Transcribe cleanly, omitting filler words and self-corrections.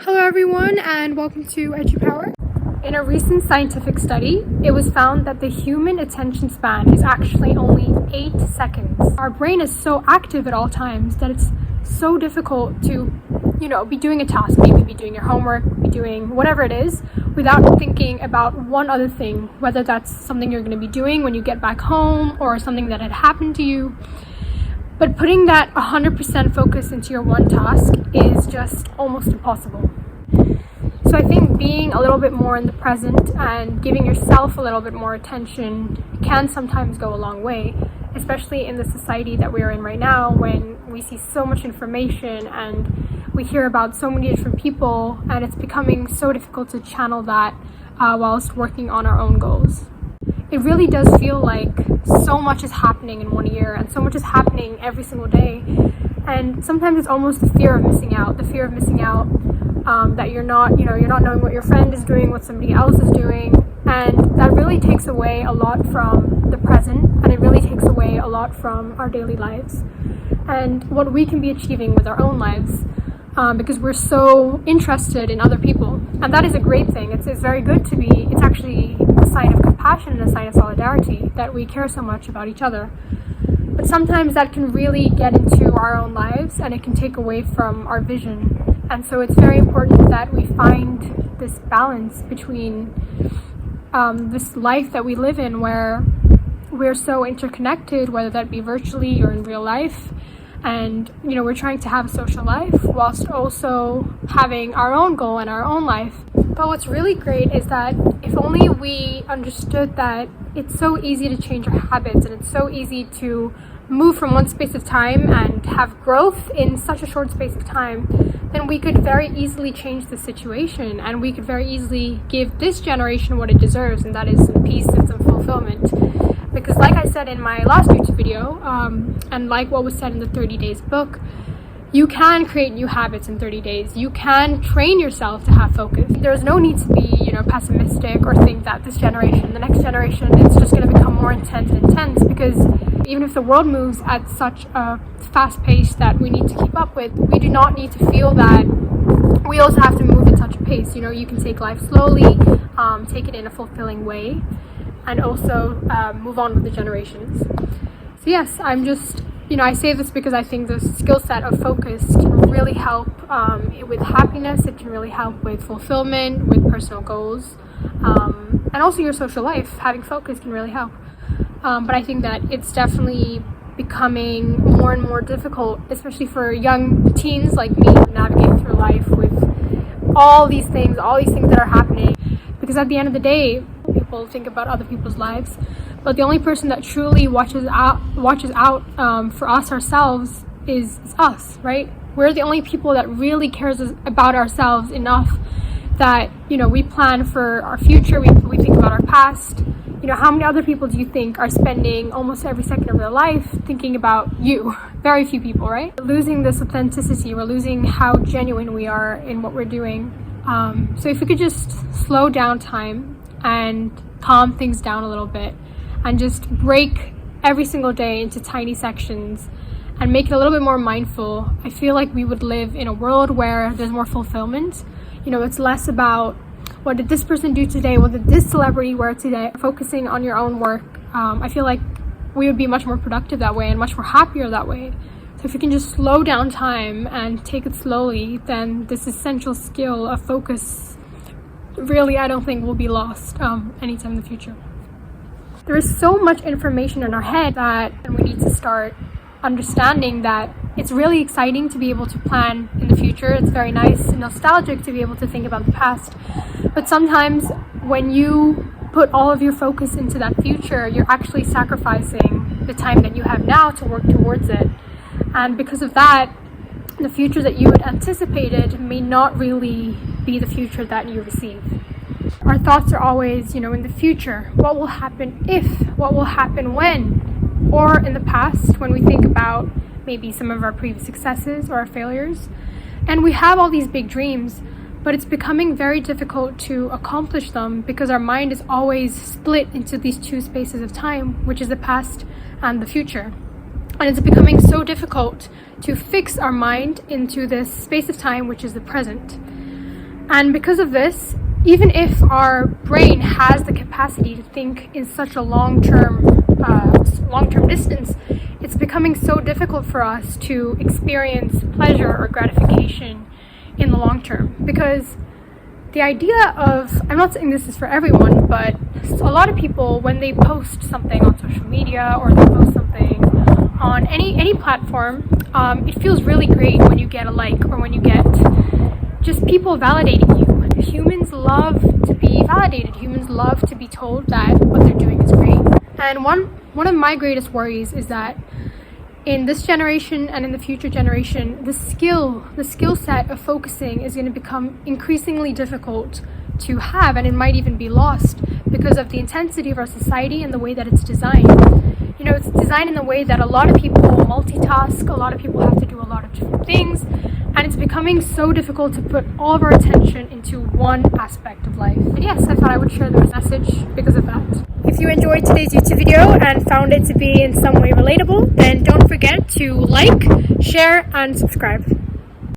Hello everyone and welcome to EduPower. In a recent scientific study, it was found that the human attention span is actually only 8 seconds. Our brain is so active at all times that it's so difficult to, be doing a task, maybe be doing your homework, be doing whatever it is, without thinking about one other thing, whether that's something you're going to be doing when you get back home or something that had happened to you. But putting that 100% focus into your one task is just almost impossible. So I think being a little bit more in the present and giving yourself a little bit more attention can sometimes go a long way, especially in the society that we're in right now when we see so much information and we hear about so many different people, and it's becoming so difficult to channel that whilst working on our own goals. It really does feel like so much is happening in 1 year and so much is happening every single day. And sometimes it's almost the fear of missing out, that you're not knowing what your friend is doing, what somebody else is doing. And that really takes away a lot from the present, and it really takes away a lot from our daily lives and what we can be achieving with our own lives. Because we're so interested in other people. And that is a great thing. It's very good to be. It's actually a sign of compassion and a sign of solidarity that we care so much about each other. But sometimes that can really get into our own lives and it can take away from our vision. And so it's very important that we find this balance between this life that we live in where we're so interconnected, whether that be virtually or in real life. And, we're trying to have a social life whilst also having our own goal and our own life. But what's really great is that if only we understood that it's so easy to change our habits and it's so easy to move from one space of time and have growth in such a short space of time, then we could very easily change the situation and we could very easily give this generation what it deserves, and that is some peace and some fulfillment. Because like I said in my last YouTube video, and like what was said in the 30 Days book, you can create new habits in 30 days. You can train yourself to have focus. There's no need to be, pessimistic or think that this generation, the next generation, it's just going to become more intense, because even if the world moves at such a fast pace that we need to keep up with, we do not need to feel that we also have to move at such a pace. You can take life slowly, take it in a fulfilling way, and also move on with the generations. So yes, I'm just, I say this because I think the skill set of focus can really help with happiness. It can really help with fulfillment, with personal goals, and also your social life. Having focus can really help. But I think that it's definitely becoming more and more difficult, especially for young teens like me, navigating through life with all these things that are happening. Because at the end of the day, people think about other people's lives, but the only person that truly watches out for us ourselves is us, right? We're the only people that really cares about ourselves enough that we plan for our future. We think about our past. How many other people do you think are spending almost every second of their life thinking about you? Very few people, right? Losing this authenticity, we're losing how genuine we are in what we're doing. So if we could just slow down time and calm things down a little bit and just break every single day into tiny sections and make it a little bit more mindful, I feel like we would live in a world where there's more fulfillment. It's less about what did this person do today, what did this celebrity wear today, focusing on your own work. I feel like we would be much more productive that way and much more happier that way. So if you can just slow down time and take it slowly, then this essential skill of focus really, I don't think will be lost anytime in the future. There is so much information in our head that we need to start understanding that it's really exciting to be able to plan in the future. It's very nice and nostalgic to be able to think about the past. But sometimes when you put all of your focus into that future, you're actually sacrificing the time that you have now to work towards it. And because of that, the future that you had anticipated may not really be the future that you receive. Our thoughts are always, in the future. What will happen if? What will happen when? Or in the past, when we think about maybe some of our previous successes or our failures. And we have all these big dreams, but it's becoming very difficult to accomplish them because our mind is always split into these two spaces of time, which is the past and the future. And it's becoming so difficult to fix our mind into this space of time, which is the present. And because of this, even if our brain has the capacity to think in such a long-term distance, it's becoming so difficult for us to experience pleasure or gratification in the long term. Because the idea of, I'm not saying this is for everyone, but a lot of people, when they post something on social media or they post something on any platform, it feels really great when you get a like or when you get just people validating you. Humans love to be validated. Humans love to be told that what they're doing is great. And one of my greatest worries is that in this generation and in the future generation, the skill set of focusing is going to become increasingly difficult to have, and it might even be lost because of the intensity of our society and the way that it's designed. You know, it's designed in the way that a lot of people multitask, a lot of people have to do a lot of different things, and it's becoming so difficult to put all of our attention into one aspect of life. And yes, I thought I would share this message because of that. If you enjoyed today's YouTube video and found it to be in some way relatable, then don't forget to like, share, and subscribe.